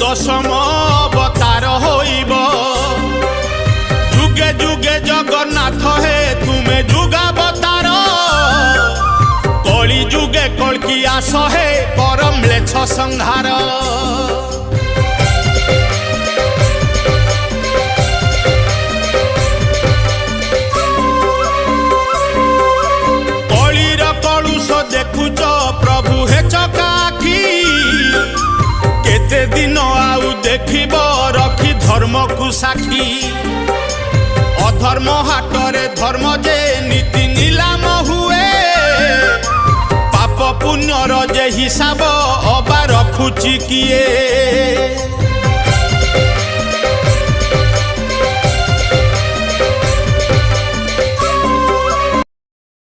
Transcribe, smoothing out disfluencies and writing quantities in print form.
दशम अवतार होइब जुगे जुगे जगन्नाथ हे तुमे जुगावतार कली जुगे कल्की आस हे परम लेछ संहार कलीर कलुष देखुच प्रभु हे चकाखी केते दिन आउ देखिब रखी धर्म को साक्षी अधर्म हाटरे धर्म जे नीति नीलाम हुए पाप पुण्यर जे हिसाब अबा रखुची किए।